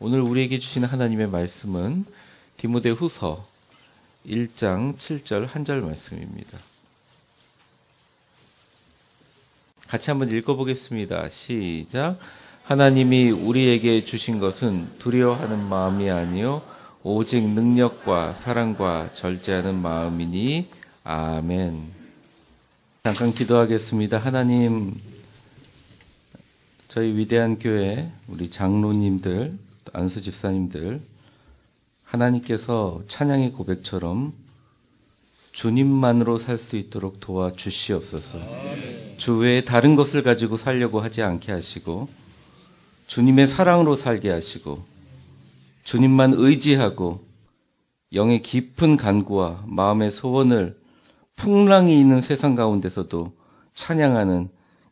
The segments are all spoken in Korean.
오늘 우리에게 주시는 하나님의 말씀은 디모데후서 1장 7절 한 절 말씀입니다. 같이 한번 읽어보겠습니다. 시작. 하나님이 우리에게 주신 것은 두려워하는 마음이 아니요 오직 능력과 사랑과 절제하는 마음이니. 아멘. 잠깐 기도하겠습니다. 하나님, 저희 위대한 교회 우리 장로님들, 안수 집사님들, 하나님께서 찬양의 고백처럼 주님만으로 살 수 있도록 도와주시옵소서. 주 외에 다른 것을 가지고 살려고 하지 않게 하시고, 주님의 사랑으로 살게 하시고, 주님만 의지하고 영의 깊은 간구와 마음의 소원을 풍랑이 있는 세상 가운데서도 찬양하는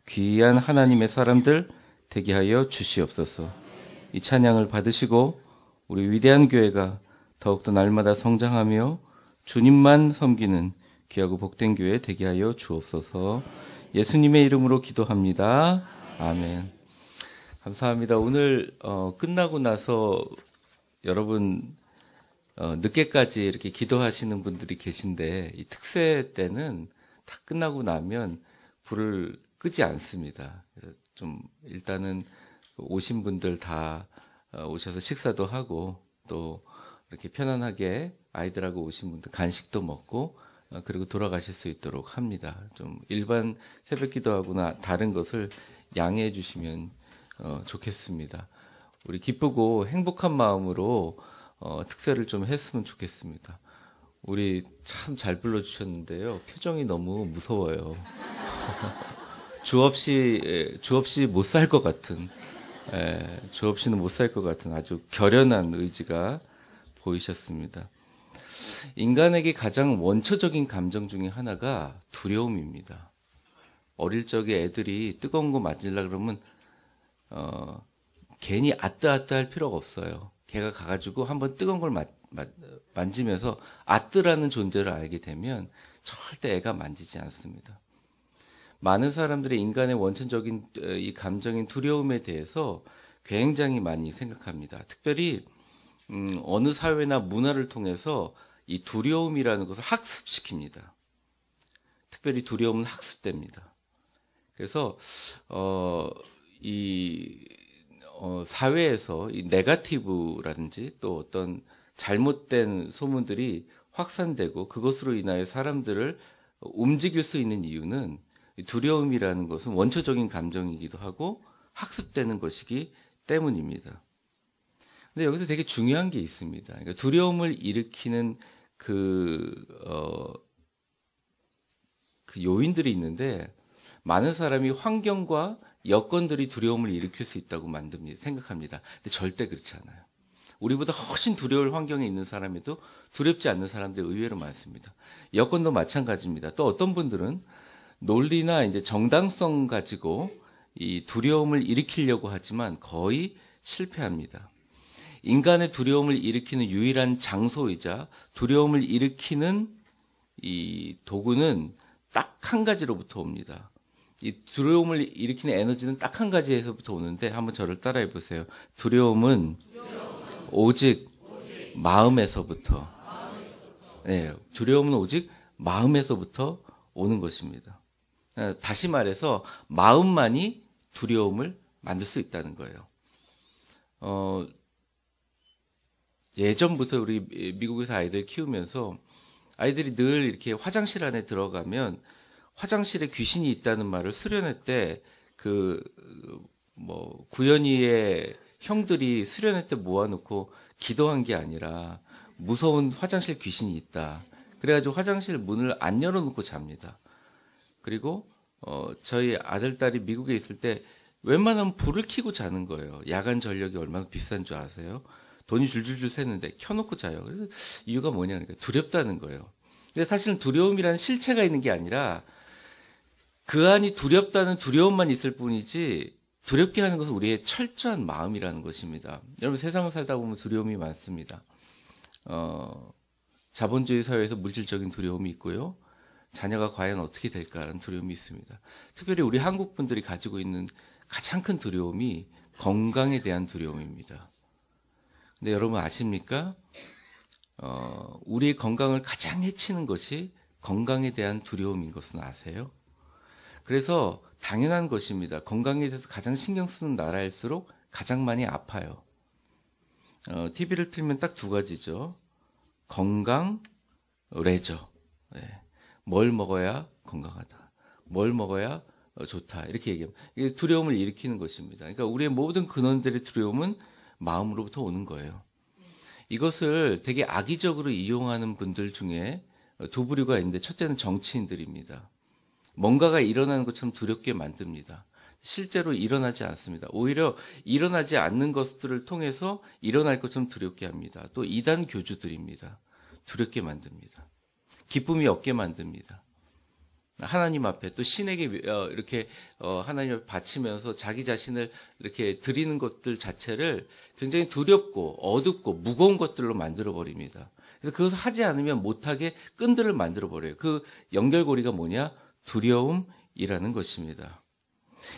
귀한 하나님의 사람들 되게 하여 주시옵소서. 이 찬양을 받으시고 우리 위대한 교회가 더욱더 날마다 성장하며 주님만 섬기는 귀하고 복된 교회 되게 하여 주옵소서. 예수님의 이름으로 기도합니다. 아멘. 감사합니다. 오늘 끝나고 나서 여러분 늦게까지 이렇게 기도하시는 분들이 계신데, 이 특세 때는 다 끝나고 나면 불을 끄지 않습니다. 좀 일단은 오신 분들 다 오셔서 식사도 하고, 또 이렇게 편안하게 아이들하고 오신 분들 간식도 먹고 그리고 돌아가실 수 있도록 합니다. 좀 일반 새벽 기도하거나 다른 것을 양해해 주시면 좋겠습니다. 우리 기쁘고 행복한 마음으로 특세를 좀 했으면 좋겠습니다. 우리 참 잘 불러주셨는데요. 표정이 너무 무서워요. 주 없이 못 살 것 같은, 주 없이는 못 살 것 같은 아주 결연한 의지가 보이셨습니다. 인간에게 가장 원초적인 감정 중에 하나가 두려움입니다. 어릴 적에 애들이 뜨거운 거 맞으려고 그러면 괜히 아뜨아뜨 할 필요가 없어요. 걔가 가가지고 한번 뜨거운 걸 만지면서 아뜨라는 존재를 알게 되면 절대 애가 만지지 않습니다. 많은 사람들이 인간의 원천적인 이 감정인 두려움에 대해서 굉장히 많이 생각합니다. 특별히 어느 사회나 문화를 통해서 이 두려움이라는 것을 학습시킵니다. 특별히 두려움은 학습됩니다. 그래서 사회에서 이 네거티브라든지 또 어떤 잘못된 소문들이 확산되고 그것으로 인하여 사람들을 움직일 수 있는 이유는 두려움이라는 것은 원초적인 감정이기도 하고 학습되는 것이기 때문입니다. 근데 여기서 되게 중요한 게 있습니다. 그러니까 두려움을 일으키는 그 요인들이 있는데, 많은 사람이 환경과 여건들이 두려움을 일으킬 수 있다고 생각합니다. 근데 절대 그렇지 않아요. 우리보다 훨씬 두려울 환경에 있는 사람에도 두렵지 않는 사람들이 의외로 많습니다. 여건도 마찬가지입니다. 또 어떤 분들은 논리나 이제 정당성 가지고 이 두려움을 일으키려고 하지만 거의 실패합니다. 인간의 두려움을 일으키는 유일한 장소이자 두려움을 일으키는 이 도구는 딱 한 가지로부터 옵니다. 이 두려움을 일으키는 에너지는 딱 한 가지에서부터 오는데, 한번 저를 따라해 보세요. 두려움은 오직 마음에서부터. 네, 두려움은 오직 마음에서부터 오는 것입니다. 다시 말해서 마음만이 두려움을 만들 수 있다는 거예요. 예전부터 우리 미국에서 아이들 키우면서 아이들이 늘 이렇게 화장실 안에 들어가면 화장실에 귀신이 있다는 말을 수련회 때 구연이의 형들이 수련회 때 모아놓고 기도한 게 아니라 무서운 화장실 귀신이 있다. 그래가지고 화장실 문을 안 열어놓고 잡니다. 그리고 저희 아들, 딸이 미국에 있을 때 웬만하면 불을 켜고 자는 거예요. 야간 전력이 얼마나 비싼 줄 아세요? 돈이 줄줄줄 새는데 켜놓고 자요. 그래서 이유가 뭐냐니까 두렵다는 거예요. 근데 사실은 두려움이라는 실체가 있는 게 아니라 그 안이 두렵다는 두려움만 있을 뿐이지, 두렵게 하는 것은 우리의 철저한 마음이라는 것입니다. 여러분, 세상을 살다 보면 두려움이 많습니다. 자본주의 사회에서 물질적인 두려움이 있고요. 자녀가 과연 어떻게 될까라는 두려움이 있습니다. 특별히 우리 한국 분들이 가지고 있는 가장 큰 두려움이 건강에 대한 두려움입니다. 근데 여러분 아십니까? 우리의 건강을 가장 해치는 것이 건강에 대한 두려움인 것은 아세요? 그래서 당연한 것입니다. 건강에 대해서 가장 신경 쓰는 나라일수록 가장 많이 아파요. TV를 틀면 딱 두 가지죠. 건강, 레저. 네. 뭘 먹어야 건강하다. 뭘 먹어야 좋다. 이렇게 얘기합니다. 이게 두려움을 일으키는 것입니다. 그러니까 우리의 모든 근원들의 두려움은 마음으로부터 오는 거예요. 이것을 되게 악의적으로 이용하는 분들 중에 두 부류가 있는데, 첫째는 정치인들입니다. 뭔가가 일어나는 것처럼 두렵게 만듭니다. 실제로 일어나지 않습니다. 오히려 일어나지 않는 것들을 통해서 일어날 것처럼 두렵게 합니다. 또 이단 교주들입니다. 두렵게 만듭니다. 기쁨이 없게 만듭니다. 하나님 앞에 또 신에게 이렇게 하나님 앞에 바치면서 자기 자신을 이렇게 드리는 것들 자체를 굉장히 두렵고 어둡고 무거운 것들로 만들어 버립니다. 그래서 그것을 하지 않으면 못하게 끈들을 만들어 버려요. 그 연결고리가 뭐냐? 두려움이라는 것입니다.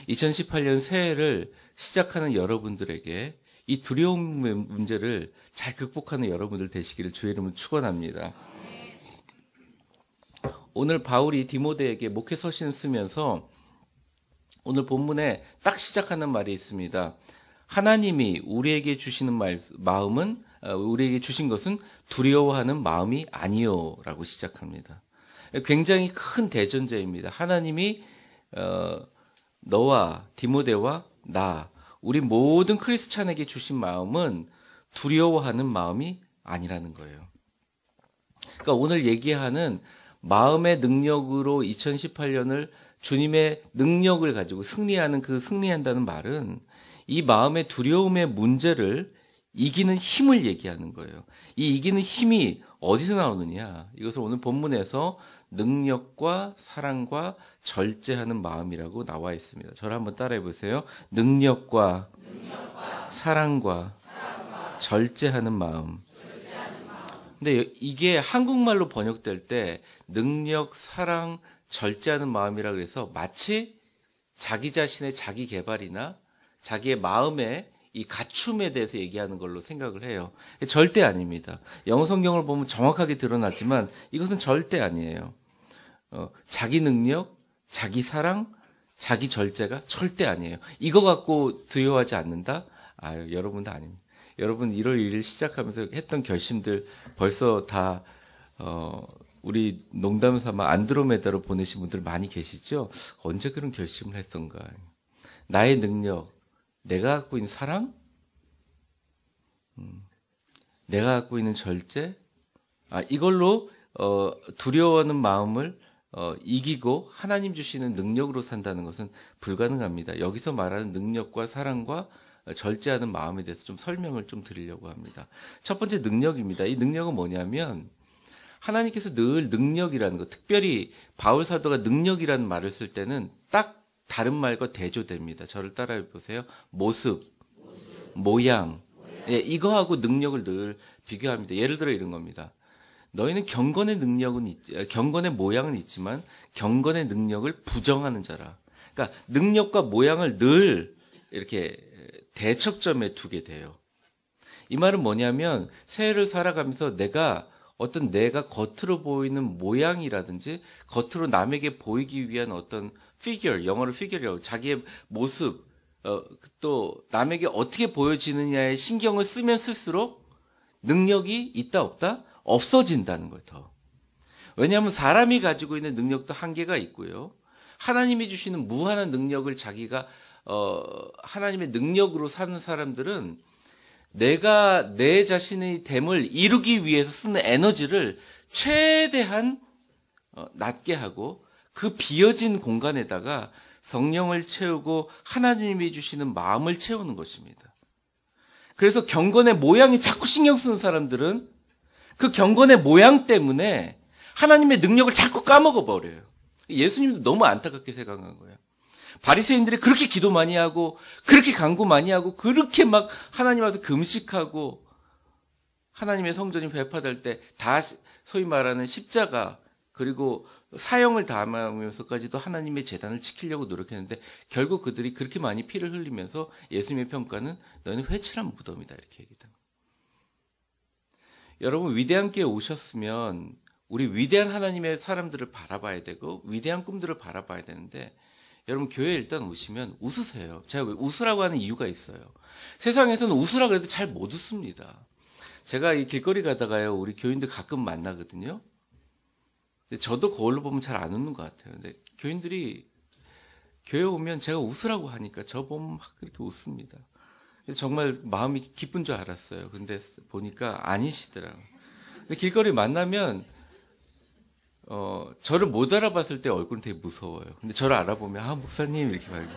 2018년 새해를 시작하는 여러분들에게 이 두려움의 문제를 잘 극복하는 여러분들 되시기를 주의 이름으로 축원합니다. 오늘 바울이 디모데에게 목회 서신을 쓰면서 오늘 본문에 딱 시작하는 말이 있습니다. 하나님이 우리에게 주시는 마음은 우리에게 주신 것은 두려워하는 마음이 아니요라고 시작합니다. 굉장히 큰 대전제입니다. 하나님이 너와 디모데와 나, 우리 모든 크리스찬에게 주신 마음은 두려워하는 마음이 아니라는 거예요. 그러니까 오늘 얘기하는 마음의 능력으로 2018년을 주님의 능력을 가지고 승리하는 그 승리한다는 말은 이 마음의 두려움의 문제를 이기는 힘을 얘기하는 거예요. 이 이기는 힘이 어디서 나오느냐? 이것을 오늘 본문에서 능력과 사랑과 절제하는 마음이라고 나와 있습니다. 저를 한번 따라해 보세요. 능력과 사랑과 절제하는 마음. 근데 이게 한국말로 번역될 때 능력, 사랑, 절제하는 마음이라 그래서 마치 자기 자신의 자기 개발이나 자기의 마음의 이 갖춤에 대해서 얘기하는 걸로 생각을 해요. 절대 아닙니다. 영어 성경을 보면 정확하게 드러났지만 이것은 절대 아니에요. 자기 능력, 자기 사랑, 자기 절제가 절대 아니에요. 이거 갖고 두려워하지 않는다? 여러분도 아닙니다. 여러분 1월 1일 시작하면서 했던 결심들 벌써 다 우리 농담 삼아 안드로메다로 보내신 분들 많이 계시죠? 언제 그런 결심을 했던가? 나의 능력, 내가 갖고 있는 사랑, 내가 갖고 있는 절제, 이걸로 두려워하는 마음을 이기고 하나님 주시는 능력으로 산다는 것은 불가능합니다. 여기서 말하는 능력과 사랑과 절제하는 마음에 대해서 좀 설명을 좀 드리려고 합니다. 첫 번째 능력입니다. 이 능력은 뭐냐면 하나님께서 늘 능력이라는 것, 특별히 바울 사도가 능력이라는 말을 쓸 때는 딱 다른 말과 대조됩니다. 저를 따라해 보세요. 모습, 모양. 예, 이거하고 능력을 늘 비교합니다. 예를 들어 이런 겁니다. 너희는 경건의 경건의 모양은 있지만 경건의 능력을 부정하는 자라. 그러니까 능력과 모양을 늘 이렇게 대척점에 두게 돼요. 이 말은 뭐냐면 새해를 살아가면서 내가 겉으로 보이는 모양이라든지 겉으로 남에게 보이기 위한 어떤 figure, 영어로 figure이라고 자기의 모습, 또 남에게 어떻게 보여지느냐에 신경을 쓰면 쓸수록 능력이 있다 없다? 없어진다는 거예요. 더. 왜냐하면 사람이 가지고 있는 능력도 한계가 있고요. 하나님이 주시는 무한한 능력을 자기가 하나님의 능력으로 사는 사람들은 내가 내 자신의 됨을 이루기 위해서 쓰는 에너지를 최대한 낮게 하고 그 비어진 공간에다가 성령을 채우고 하나님이 주시는 마음을 채우는 것입니다. 그래서 경건의 모양이 자꾸 신경 쓰는 사람들은 그 경건의 모양 때문에 하나님의 능력을 자꾸 까먹어 버려요. 예수님도 너무 안타깝게 생각한 거예요. 바리새인들이 그렇게 기도 많이 하고 그렇게 간구 많이 하고 그렇게 막 하나님 앞에 금식하고 하나님의 성전이 배파될 때 다 소위 말하는 십자가 그리고 사형을 당하면서까지도 하나님의 제단을 지키려고 노력했는데 결국 그들이 그렇게 많이 피를 흘리면서 예수님의 평가는 너희는 회칠한 무덤이다 이렇게 얘기했다. 여러분 위대한 교회 오셨으면 우리 위대한 하나님의 사람들을 바라봐야 되고 위대한 꿈들을 바라봐야 되는데 여러분 교회에 일단 오시면 웃으세요. 제가 왜 웃으라고 하는 이유가 있어요. 세상에서는 웃으라 그래도 잘 못 웃습니다. 제가 이 길거리 가다가요 우리 교인들 가끔 만나거든요. 근데 저도 거울로 보면 잘 안 웃는 것 같아요. 근데 교인들이 교회 오면 제가 웃으라고 하니까 저 보면 막 그렇게 웃습니다. 정말 마음이 기쁜 줄 알았어요. 근데 보니까 아니시더라고요. 근데 길거리 만나면 저를 못 알아봤을 때 얼굴은 되게 무서워요. 근데 저를 알아보면 아 목사님 이렇게 말해요.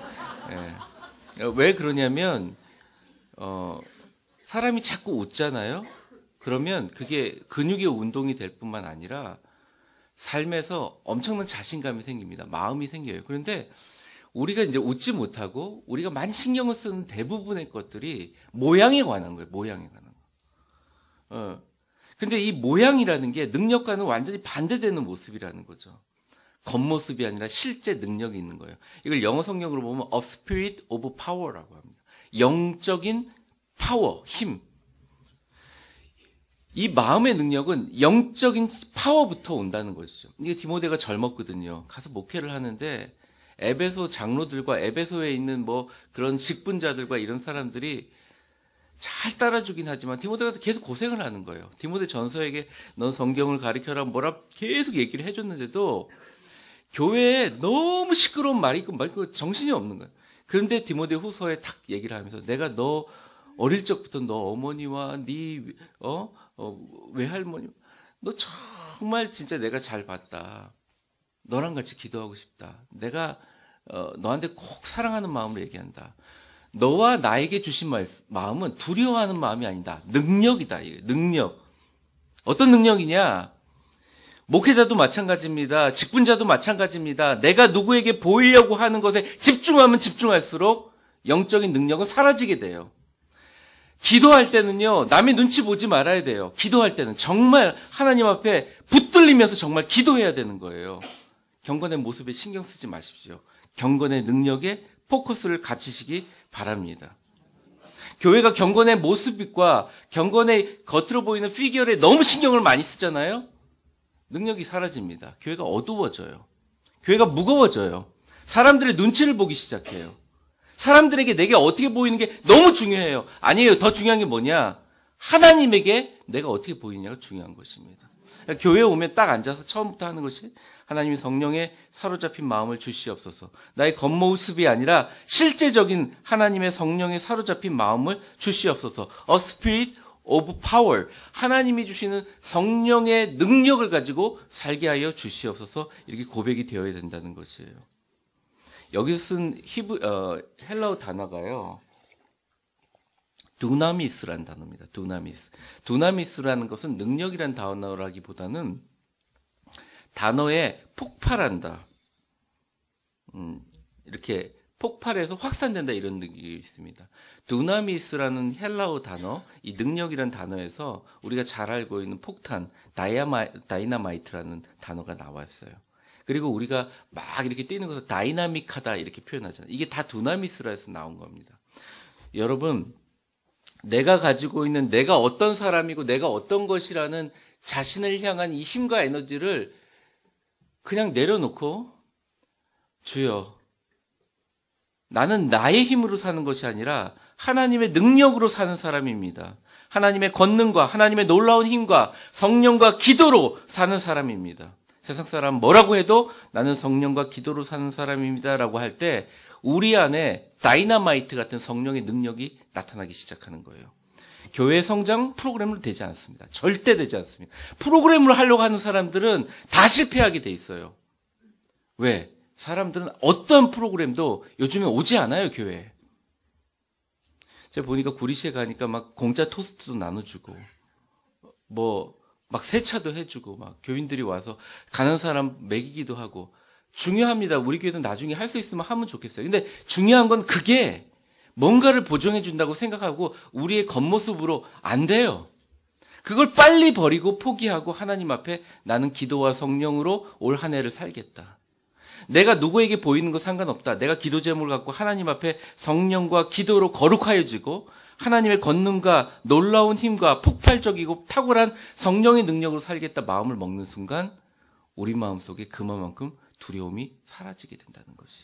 예. 왜 그러냐면 사람이 자꾸 웃잖아요. 그러면 그게 근육의 운동이 될 뿐만 아니라 삶에서 엄청난 자신감이 생깁니다. 마음이 생겨요. 그런데 우리가 이제 웃지 못하고 우리가 많이 신경을 쓰는 대부분의 것들이 모양에 관한 거예요. 모양에 관한 거. 근데 이 모양이라는 게 능력과는 완전히 반대되는 모습이라는 거죠. 겉모습이 아니라 실제 능력이 있는 거예요. 이걸 영어 성경으로 보면 a spirit of power라고 합니다. 영적인 파워, 힘. 이 마음의 능력은 영적인 파워부터 온다는 것이죠. 이게 디모데가 젊었거든요. 가서 목회를 하는데 에베소 장로들과 에베소에 있는 뭐 그런 직분자들과 이런 사람들이 잘 따라주긴 하지만 디모데가 계속 고생을 하는 거예요. 디모데 전서에게 넌 성경을 가르쳐라 뭐라 계속 얘기를 해줬는데도 교회에 너무 시끄러운 말이 있고 정신이 없는 거예요. 그런데 디모데 후서에 탁 얘기를 하면서 내가 너 어릴 적부터 너 어머니와 네 외할머니 너 정말 진짜 내가 잘 봤다. 너랑 같이 기도하고 싶다. 내가 너한테 꼭 사랑하는 마음으로 얘기한다. 너와 나에게 주신 마음은 두려워하는 마음이 아니다. 능력이다. 능력. 어떤 능력이냐? 목회자도 마찬가지입니다. 직분자도 마찬가지입니다. 내가 누구에게 보이려고 하는 것에 집중하면 집중할수록 영적인 능력은 사라지게 돼요. 기도할 때는요, 남의 눈치 보지 말아야 돼요. 기도할 때는 정말 하나님 앞에 붙들리면서 정말 기도해야 되는 거예요. 경건의 모습에 신경 쓰지 마십시오. 경건의 능력에 포커스를 갖추시기 바랍니다. 교회가 경건의 모습과 경건의 겉으로 보이는 피규어에 너무 신경을 많이 쓰잖아요. 능력이 사라집니다. 교회가 어두워져요. 교회가 무거워져요. 사람들의 눈치를 보기 시작해요. 사람들에게 내게 어떻게 보이는 게 너무 중요해요. 아니에요. 더 중요한 게 뭐냐? 하나님에게 내가 어떻게 보이냐가 중요한 것입니다. 그러니까 교회에 오면 딱 앉아서 처음부터 하는 것이 하나님이 성령에 사로잡힌 마음을 주시옵소서. 나의 겉모습이 아니라 실제적인 하나님의 성령에 사로잡힌 마음을 주시옵소서. A spirit of power. 하나님이 주시는 성령의 능력을 가지고 살게 하여 주시옵소서. 이렇게 고백이 되어야 된다는 것이에요. 여기서 쓴 헬라어 단어가요. 두나미스라는 단어입니다. 두나미스. 두나미스라는 것은 능력이란 단어라기보다는 단어에 폭발한다. 이렇게 폭발해서 확산된다 이런 느낌이 있습니다. 두나미스라는 헬라어 단어, 이 능력이란 단어에서 우리가 잘 알고 있는 폭탄, 다이나마이트라는 단어가 나왔어요. 그리고 우리가 막 이렇게 뛰는 것을 다이나믹하다 이렇게 표현하잖아요. 이게 다 두나미스라 해서 나온 겁니다. 여러분, 내가 가지고 있는 내가 어떤 사람이고 내가 어떤 것이라는 자신을 향한 이 힘과 에너지를 그냥 내려놓고 주여, 나는 나의 힘으로 사는 것이 아니라 하나님의 능력으로 사는 사람입니다. 하나님의 권능과 하나님의 놀라운 힘과 성령과 기도로 사는 사람입니다. 세상 사람 뭐라고 해도 나는 성령과 기도로 사는 사람입니다라고 할 때 우리 안에 다이나마이트 같은 성령의 능력이 나타나기 시작하는 거예요. 교회 성장 프로그램으로 되지 않습니다. 절대 되지 않습니다. 프로그램으로 하려고 하는 사람들은 다 실패하게 돼 있어요. 왜? 사람들은 어떤 프로그램도 요즘에 오지 않아요, 교회에. 제가 보니까 구리시에 가니까 막 공짜 토스트도 나눠주고, 막 세차도 해주고, 막 교인들이 와서 가는 사람 먹이기도 하고, 중요합니다. 우리 교회도 나중에 할 수 있으면 하면 좋겠어요. 근데 중요한 건 그게 뭔가를 보정해 준다고 생각하고 우리의 겉모습으로 안 돼요. 그걸 빨리 버리고 포기하고 하나님 앞에 나는 기도와 성령으로 올 한 해를 살겠다. 내가 누구에게 보이는 거 상관없다. 내가 기도 제목을 갖고 하나님 앞에 성령과 기도로 거룩하여지고 하나님의 권능과 놀라운 힘과 폭발적이고 탁월한 성령의 능력으로 살겠다 마음을 먹는 순간 우리 마음속에 그만큼 두려움이 사라지게 된다는 것이.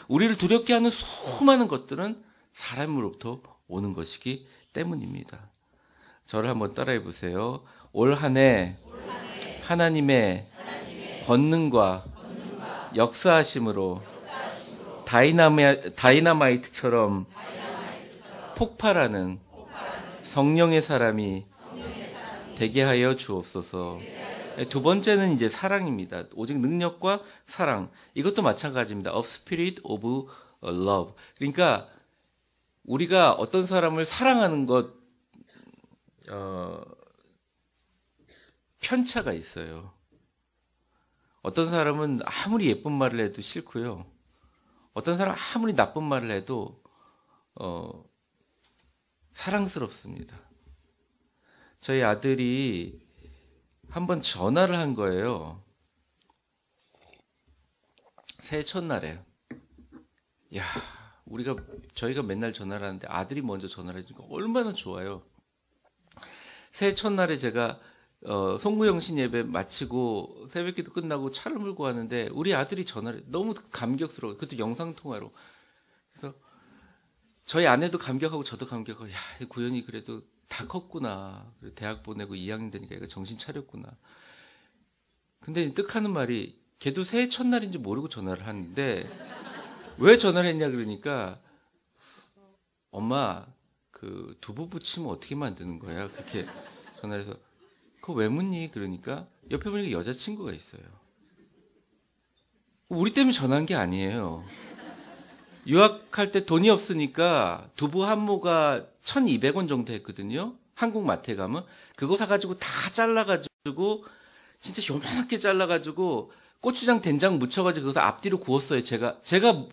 우리를 두렵게 하는 수많은 것들은 사람으로부터 오는 것이기 때문입니다. 저를 한번 따라해 보세요. 올 한 해 하나님의 권능과 역사하심으로 다이나마이트처럼 폭발하는 성령의 사람이 되게 하여 주옵소서. 두 번째는 이제 사랑입니다. 오직 능력과 사랑. 이것도 마찬가지입니다. Of spirit of love. 그러니까 우리가 어떤 사람을 사랑하는 것 편차가 있어요. 어떤 사람은 아무리 예쁜 말을 해도 싫고요. 어떤 사람은 아무리 나쁜 말을 해도 사랑스럽습니다. 저희 아들이 한번 전화를 한 거예요. 새해 첫날에. 야, 저희가 맨날 전화를 하는데 아들이 먼저 전화를 해주니까 얼마나 좋아요. 새해 첫날에 제가 송구영신 예배 마치고 새벽기도 끝나고 차를 몰고 왔는데 우리 아들이 전화를 너무 감격스러워요. 그것도 영상통화로. 그래서 저희 아내도 감격하고 저도 감격하고 야, 구현이 그래도 다 컸구나. 대학 보내고 2학년 되니까 얘가 정신 차렸구나. 근데 뜻하는 말이 걔도 새해 첫날인지 모르고 전화를 하는데 왜 전화를 했냐 그러니까 엄마 그 두부 부치면 어떻게 만드는 거야? 그렇게 전화해서 그거 왜 묻니? 그러니까 옆에 보니까 여자친구가 있어요. 우리 때문에 전화한 게 아니에요. 유학할 때 돈이 없으니까 두부 한 모가 1,200원 정도 했거든요. 한국 마트에 가면. 그거 사가지고 다 잘라가지고 진짜 요만하게 잘라가지고 고추장 된장 묻혀가지고 그것을 앞뒤로 구웠어요. 제가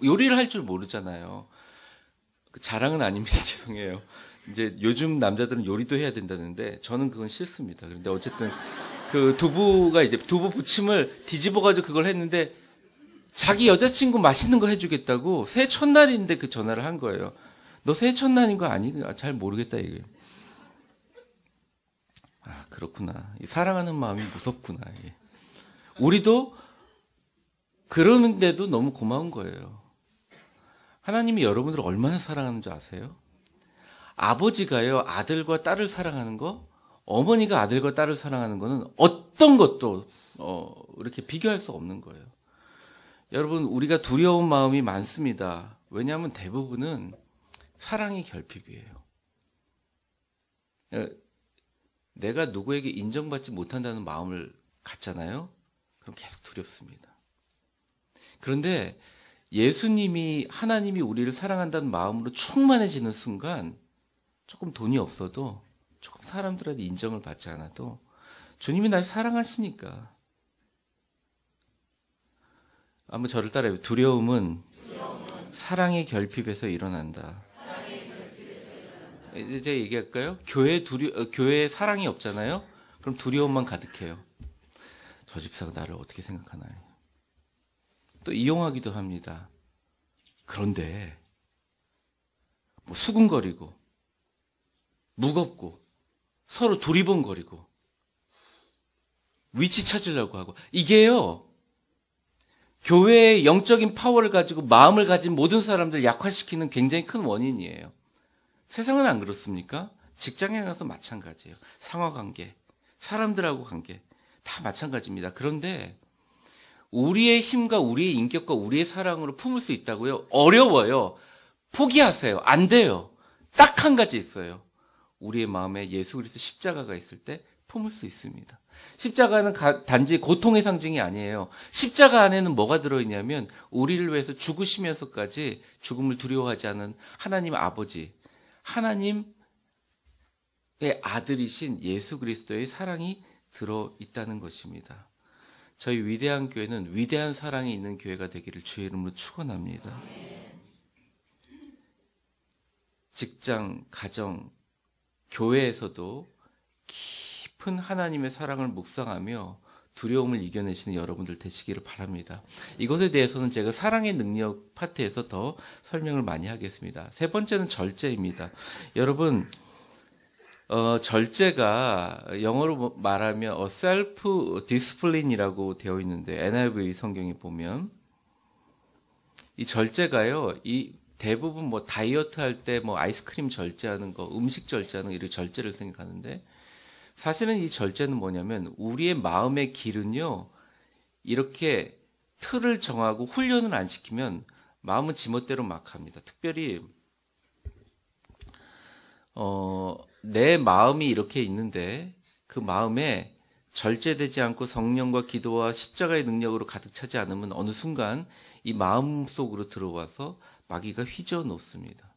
요리를 할 줄 모르잖아요. 자랑은 아닙니다. 죄송해요. 이제 요즘 남자들은 요리도 해야 된다는데 저는 그건 싫습니다. 그런데 어쨌든 그 두부가 이제 두부 부침을 뒤집어가지고 그걸 했는데 자기 여자친구 맛있는 거 해주겠다고 새해 첫날인데 그 전화를 한 거예요. 너 새해 첫날인 거 아니? 잘 모르겠다 이게. 아 그렇구나. 사랑하는 마음이 무섭구나. 이게. 우리도 그러는데도 너무 고마운 거예요. 하나님이 여러분들을 얼마나 사랑하는 줄 아세요? 아버지가요 아들과 딸을 사랑하는 거, 어머니가 아들과 딸을 사랑하는 거는 어떤 것도 이렇게 비교할 수 없는 거예요. 여러분 우리가 두려운 마음이 많습니다. 왜냐하면 대부분은 사랑의 결핍이에요. 내가 누구에게 인정받지 못한다는 마음을 갖잖아요. 그럼 계속 두렵습니다. 그런데 예수님이 하나님이 우리를 사랑한다는 마음으로 충만해지는 순간 조금 돈이 없어도 조금 사람들한테 인정을 받지 않아도 주님이 날 사랑하시니까 한번 저를 따라해요. 두려움은 사랑의 결핍에서 일어난다. 이제 얘기할까요? 교회에 사랑이 없잖아요. 그럼 두려움만 가득해요. 저 집사가 나를 어떻게 생각하나요? 또 이용하기도 합니다. 그런데 뭐 수군거리고 무겁고 서로 두리번거리고 위치 찾으려고 하고 이게요. 교회의 영적인 파워를 가지고 마음을 가진 모든 사람들 약화시키는 굉장히 큰 원인이에요. 세상은 안 그렇습니까? 직장에 가서 마찬가지예요. 상하관계, 사람들하고 관계 다 마찬가지입니다. 그런데 우리의 힘과 우리의 인격과 우리의 사랑으로 품을 수 있다고요? 어려워요. 포기하세요. 안 돼요. 딱 한 가지 있어요. 우리의 마음에 예수 그리스도 십자가가 있을 때 품을 수 있습니다. 십자가는 단지 고통의 상징이 아니에요. 십자가 안에는 뭐가 들어있냐면 우리를 위해서 죽으시면서까지 죽음을 두려워하지 않은 하나님 아버지, 하나님의 아들이신 예수 그리스도의 사랑이 들어있다는 것입니다. 저희 위대한 교회는 위대한 사랑이 있는 교회가 되기를 주의 이름으로 축원합니다. 직장, 가정, 교회에서도 깊은 하나님의 사랑을 묵상하며 두려움을 이겨내시는 여러분들 되시기를 바랍니다. 이것에 대해서는 제가 사랑의 능력 파트에서 더 설명을 많이 하겠습니다. 세 번째는 절제입니다. 여러분, 절제가 영어로 말하면 self discipline이라고 되어 있는데 NIV 성경에 보면 이 절제가요, 이 대부분 뭐 다이어트 할 때 뭐 아이스크림 절제하는 거, 음식 절제하는 거, 이런 절제를 생각하는데 사실은 이 절제는 뭐냐면 우리의 마음의 길은요, 이렇게 틀을 정하고 훈련을 안 시키면 마음은 지멋대로 막 합니다. 특별히 내 마음이 이렇게 있는데 그 마음에 절제되지 않고 성령과 기도와 십자가의 능력으로 가득 차지 않으면 어느 순간 이 마음 속으로 들어와서 마귀가 휘저어 놓습니다.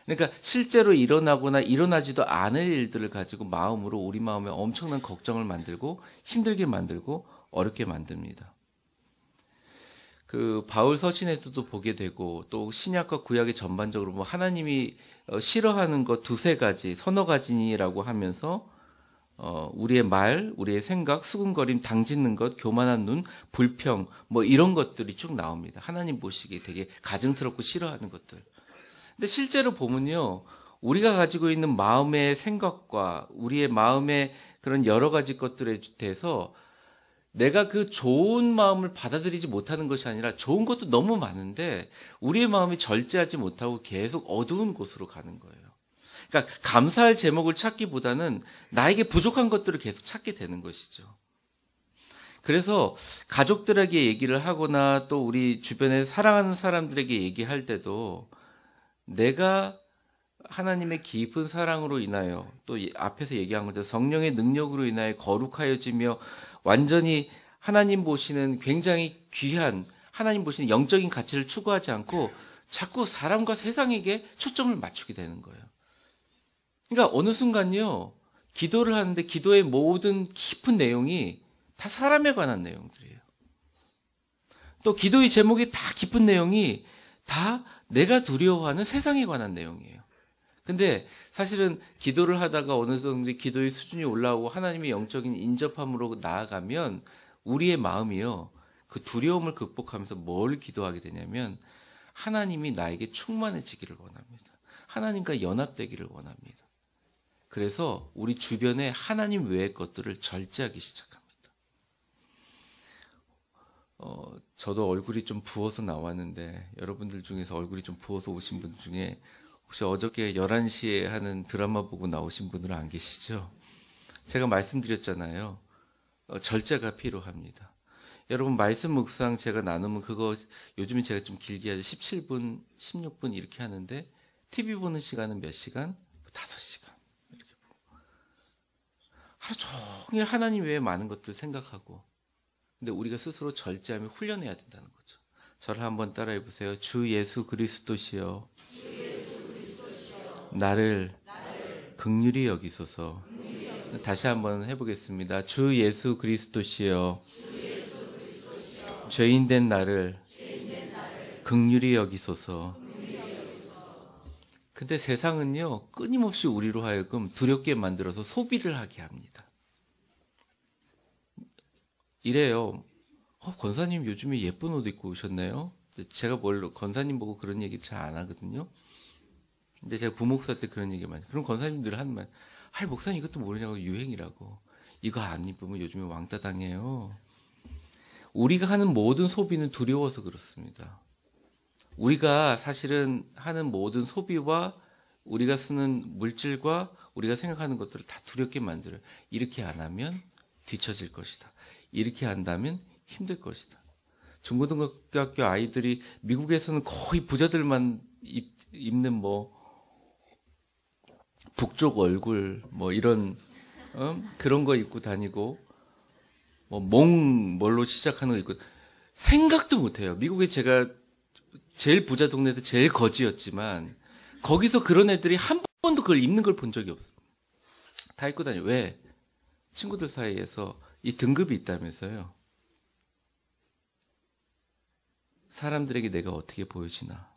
그러니까 실제로 일어나거나 일어나지도 않을 일들을 가지고 마음으로 우리 마음에 엄청난 걱정을 만들고 힘들게 만들고 어렵게 만듭니다. 그 바울 서신에서도 보게 되고 또 신약과 구약의 전반적으로 뭐 하나님이 싫어하는 것 두세 가지, 서너 가지라고 하면서 우리의 말, 우리의 생각, 수군거림, 당짓는 것, 교만한 눈, 불평 뭐 이런 것들이 쭉 나옵니다. 하나님 보시기에 되게 가증스럽고 싫어하는 것들. 근데 실제로 보면요, 우리가 가지고 있는 마음의 생각과 우리의 마음의 그런 여러 가지 것들에 대해서 내가 그 좋은 마음을 받아들이지 못하는 것이 아니라 좋은 것도 너무 많은데 우리의 마음이 절제하지 못하고 계속 어두운 곳으로 가는 거예요. 그러니까 감사할 제목을 찾기보다는 나에게 부족한 것들을 계속 찾게 되는 것이죠. 그래서 가족들에게 얘기를 하거나 또 우리 주변에 사랑하는 사람들에게 얘기할 때도 내가 하나님의 깊은 사랑으로 인하여 또 앞에서 얘기한 것처럼 성령의 능력으로 인하여 거룩하여지며 완전히 하나님 보시는 굉장히 귀한 하나님 보시는 영적인 가치를 추구하지 않고 자꾸 사람과 세상에게 초점을 맞추게 되는 거예요. 그러니까 어느 순간요, 기도를 하는데 기도의 모든 깊은 내용이 다 사람에 관한 내용들이에요. 또 기도의 제목이 다 깊은 내용이 다 내가 두려워하는 세상에 관한 내용이에요. 근데 사실은 기도를 하다가 어느 정도 기도의 수준이 올라오고 하나님의 영적인 인접함으로 나아가면 우리의 마음이요, 그 두려움을 극복하면서 뭘 기도하게 되냐면 하나님이 나에게 충만해지기를 원합니다. 하나님과 연합되기를 원합니다. 그래서 우리 주변에 하나님 외의 것들을 절제하기 시작합니다. 저도 얼굴이 좀 부어서 나왔는데 여러분들 중에서 얼굴이 좀 부어서 오신 분 중에 혹시 어저께 11시에 하는 드라마 보고 나오신 분들은 안 계시죠? 제가 말씀드렸잖아요. 절제가 필요합니다. 여러분 말씀 묵상 제가 나누면 그거 요즘에 제가 좀 길게 하죠. 17분, 16분 이렇게 하는데 TV 보는 시간은 몇 시간? 5시간. 이렇게 보고. 하루 종일 하나님 외에 많은 것들 생각하고 근데 우리가 스스로 절제하며 훈련해야 된다는 거죠. 저를 한번 따라해 보세요. 주 예수 그리스도시여 나를 긍휼히 여기소서. 다시 한번 해보겠습니다. 주 예수 그리스도시여 죄인된 나를 긍휼히 여기소서. 근데 세상은요, 끊임없이 우리로 하여금 두렵게 만들어서 소비를 하게 합니다. 이래요. 권사님 요즘에 예쁜 옷 입고 오셨네요. 제가 권사님 보고 그런 얘기 잘 안 하거든요. 근데 제가 부목사 때 그런 얘기 많이. 그럼 권사님들 하는 말, 아이 목사님 이것도 모르냐고, 유행이라고. 이거 안 입으면 요즘에 왕따 당해요. 우리가 하는 모든 소비는 두려워서 그렇습니다. 우리가 사실은 하는 모든 소비와 우리가 쓰는 물질과 우리가 생각하는 것들을 다 두렵게 만들어요. 이렇게 안 하면 뒤처질 것이다. 이렇게 한다면 힘들 것이다. 중고등학교 아이들이 미국에서는 거의 부자들만 입는 뭐 북쪽 얼굴 뭐 이런 그런 거 입고 다니고 뭐 뭘로 시작하는 거 입고 생각도 못해요. 미국에 제가 제일 부자 동네에서 제일 거지였지만 거기서 그런 애들이 한 번도 그걸 입는 걸 본 적이 없어요. 다 입고 다녀요. 왜? 친구들 사이에서 이 등급이 있다면서요. 사람들에게 내가 어떻게 보여지나.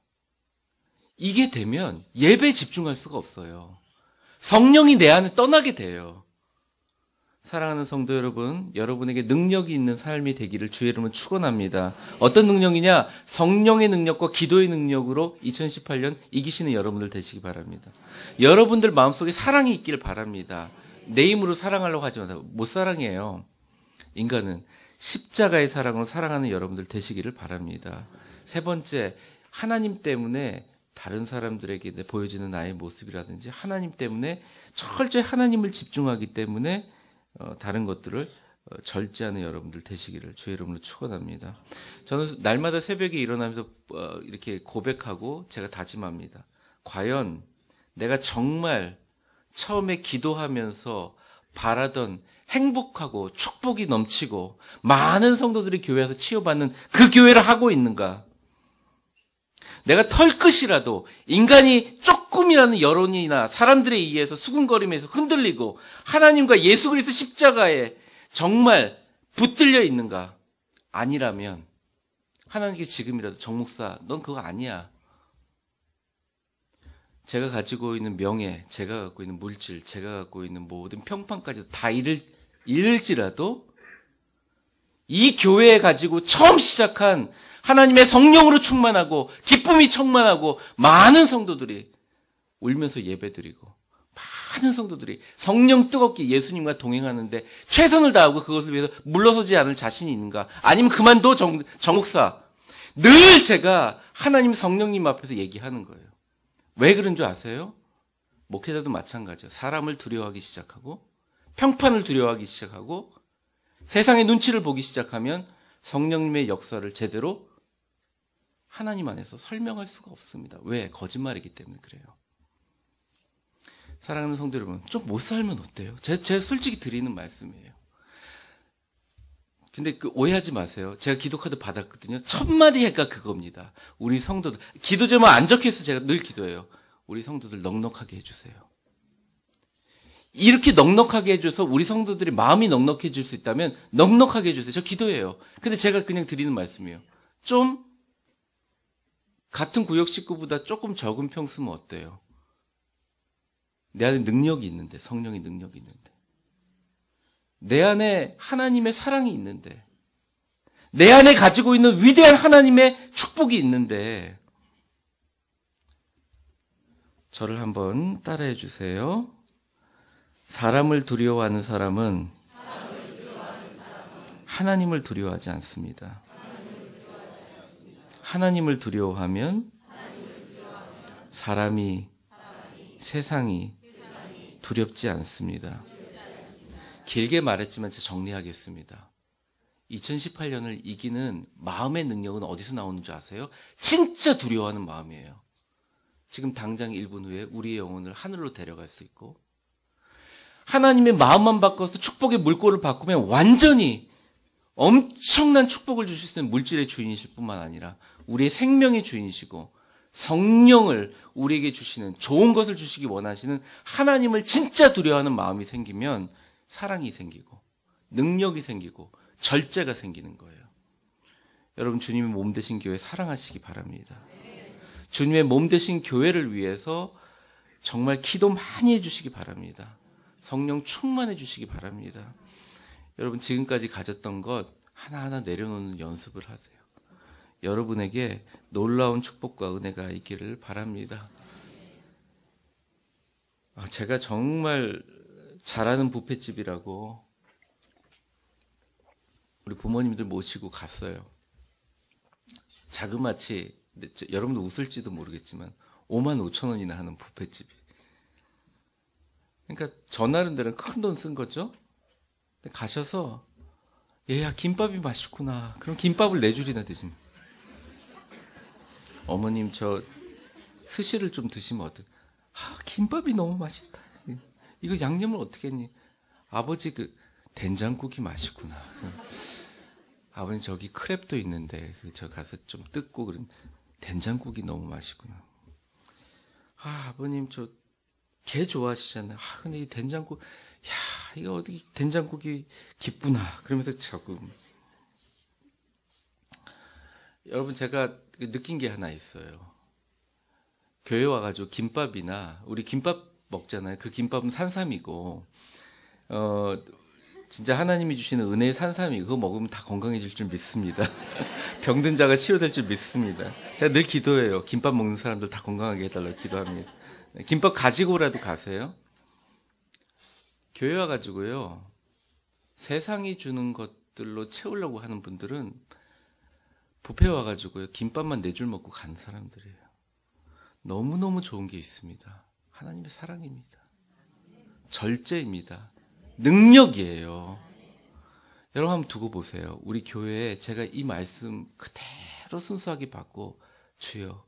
이게 되면 예배에 집중할 수가 없어요. 성령이 내 안에 떠나게 돼요. 사랑하는 성도 여러분, 여러분에게 능력이 있는 삶이 되기를 주의 이름으로 축원합니다. 어떤 능력이냐? 성령의 능력과 기도의 능력으로 2018년 이기시는 여러분들 되시기 바랍니다. 여러분들 마음속에 사랑이 있기를 바랍니다. 내 힘으로 사랑하려고 하지 마세요. 못 사랑해요. 인간은 십자가의 사랑으로 사랑하는 여러분들 되시기를 바랍니다. 세 번째, 하나님 때문에 다른 사람들에게 보여지는 나의 모습이라든지 하나님 때문에 철저히 하나님을 집중하기 때문에 다른 것들을 절제하는 여러분들 되시기를 주의 이름으로 축원합니다. 저는 날마다 새벽에 일어나면서 이렇게 고백하고 제가 다짐합니다. 과연 내가 정말 처음에 기도하면서 바라던 행복하고 축복이 넘치고 많은 성도들이 교회에서 치유받는 그 교회를 하고 있는가? 내가 털끝이라도 인간이 조금이라는 여론이나 사람들에 의해서 수군거림에서 흔들리고 하나님과 예수 그리스도 십자가에 정말 붙들려 있는가? 아니라면 하나님께 지금이라도 정 목사 넌 그거 아니야. 제가 가지고 있는 명예, 제가 갖고 있는 물질, 제가 갖고 있는 모든 평판까지도 다 잃을지라도 이 교회에 가지고 처음 시작한 하나님의 성령으로 충만하고 기쁨이 충만하고 많은 성도들이 울면서 예배드리고 많은 성도들이 성령 뜨겁게 예수님과 동행하는데 최선을 다하고 그것을 위해서 물러서지 않을 자신이 있는가? 아니면 그만둬 정 목사. 늘 제가 하나님 성령님 앞에서 얘기하는 거예요. 왜 그런 줄 아세요? 목회자도 마찬가지예요. 사람을 두려워하기 시작하고 평판을 두려워하기 시작하고 세상의 눈치를 보기 시작하면 성령님의 역사를 제대로 하나님 안에서 설명할 수가 없습니다. 왜? 거짓말이기 때문에 그래요. 사랑하는 성도 여러분, 좀 못 살면 어때요? 제가 솔직히 드리는 말씀이에요. 근데 오해하지 마세요. 제가 기도카드 받았거든요. 첫 마디가 그겁니다. 우리 성도들, 기도 제목 안 적혀서 제가 늘 기도해요. 우리 성도들 넉넉하게 해주세요. 이렇게 넉넉하게 해줘서 우리 성도들이 마음이 넉넉해질 수 있다면 넉넉하게 해주세요. 저 기도해요. 근데 제가 그냥 드리는 말씀이에요. 좀 같은 구역 식구보다 조금 적은 평수면 어때요? 내 안에 능력이 있는데, 성령의 능력이 있는데, 내 안에 하나님의 사랑이 있는데, 내 안에 가지고 있는 위대한 하나님의 축복이 있는데, 저를 한번 따라해 주세요. 사람을 두려워하는 사람은 하나님을 두려워하지 않습니다. 하나님을 두려워하면 사람이, 세상이 두렵지 않습니다. 길게 말했지만 제가 정리하겠습니다. 2018년을 이기는 마음의 능력은 어디서 나오는 줄 아세요? 진짜 두려워하는 마음이에요. 지금 당장 1분 후에 우리의 영혼을 하늘로 데려갈 수 있고 하나님의 마음만 바꿔서 축복의 물꼬를 바꾸면 완전히 엄청난 축복을 주실 수 있는 물질의 주인이실 뿐만 아니라 우리의 생명의 주인이시고 성령을 우리에게 주시는 좋은 것을 주시기 원하시는 하나님을 진짜 두려워하는 마음이 생기면 사랑이 생기고 능력이 생기고 절제가 생기는 거예요. 여러분 주님의 몸 되신 교회 사랑하시기 바랍니다. 주님의 몸 되신 교회를 위해서 정말 기도 많이 해주시기 바랍니다. 성령 충만해 주시기 바랍니다. 여러분 지금까지 가졌던 것 하나하나 내려놓는 연습을 하세요. 여러분에게 놀라운 축복과 은혜가 있기를 바랍니다. 제가 정말 잘하는 뷔페집이라고 우리 부모님들 모시고 갔어요. 자그마치 여러분도 웃을지도 모르겠지만 55,000원이나 하는 뷔페집이. 그러니까 저 나름대로는 큰 돈 쓴 거죠. 가셔서 얘야 김밥이 맛있구나. 그럼 김밥을 4줄이나 드십니다. 어머님 저 스시를 좀 드시면 어떡해. 김밥이 너무 맛있다. 이거 양념을 어떻게 했니? 아버지 된장국이 맛있구나. 아버님 저기 크랩도 있는데 저 가서 좀 뜯고 그런 된장국이 너무 맛있구나. 아버님 저 게 좋아하시잖아요. 근데 이 된장국, 이거 어디 된장국이 깊구나. 그러면서 자꾸. 여러분, 제가 느낀 게 하나 있어요. 교회 와가지고 김밥이나, 우리 김밥 먹잖아요. 그 김밥은 산삼이고, 진짜 하나님이 주시는 은혜의 산삼이 그거 먹으면 다 건강해질 줄 믿습니다. 병든 자가 치유될 줄 믿습니다. 제가 늘 기도해요. 김밥 먹는 사람들 다 건강하게 해달라고 기도합니다. 김밥 가지고라도 가세요. 교회 와가지고요, 세상이 주는 것들로 채우려고 하는 분들은 뷔페 와가지고요, 김밥만 4줄 먹고 가는 사람들이에요. 너무너무 좋은 게 있습니다. 하나님의 사랑입니다. 절제입니다. 능력이에요. 여러분 한번 두고 보세요. 우리 교회에 제가 이 말씀 그대로 순수하게 받고, 주여,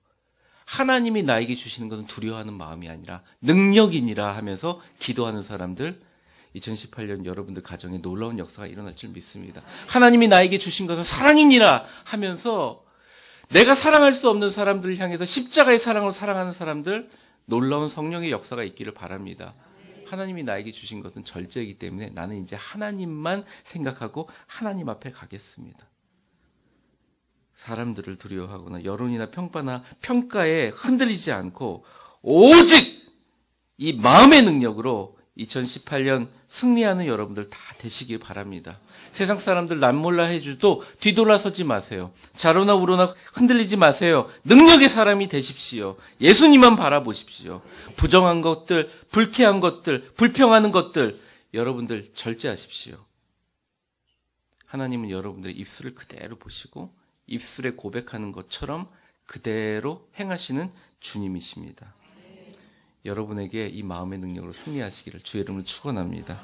하나님이 나에게 주시는 것은 두려워하는 마음이 아니라 능력이니라 하면서 기도하는 사람들, 2018년 여러분들 가정에 놀라운 역사가 일어날 줄 믿습니다. 하나님이 나에게 주신 것은 사랑이니라 하면서 내가 사랑할 수 없는 사람들을 향해서 십자가의 사랑으로 사랑하는 사람들, 놀라운 성령의 역사가 있기를 바랍니다. 하나님이 나에게 주신 것은 절제이기 때문에 나는 이제 하나님만 생각하고 하나님 앞에 가겠습니다. 사람들을 두려워하거나 여론이나 평가나 평가에 흔들리지 않고 오직 이 마음의 능력으로 2018년 승리하는 여러분들 다 되시길 바랍니다. 세상 사람들 남몰라 해줘도 뒤돌아서지 마세요. 좌로나 우로나 흔들리지 마세요. 능력의 사람이 되십시오. 예수님만 바라보십시오. 부정한 것들, 불쾌한 것들, 불평하는 것들, 여러분들 절제하십시오. 하나님은 여러분들의 입술을 그대로 보시고 입술에 고백하는 것처럼 그대로 행하시는 주님이십니다. 여러분에게 이 마음의 능력으로 승리하시기를 주의 이름으로 축원합니다.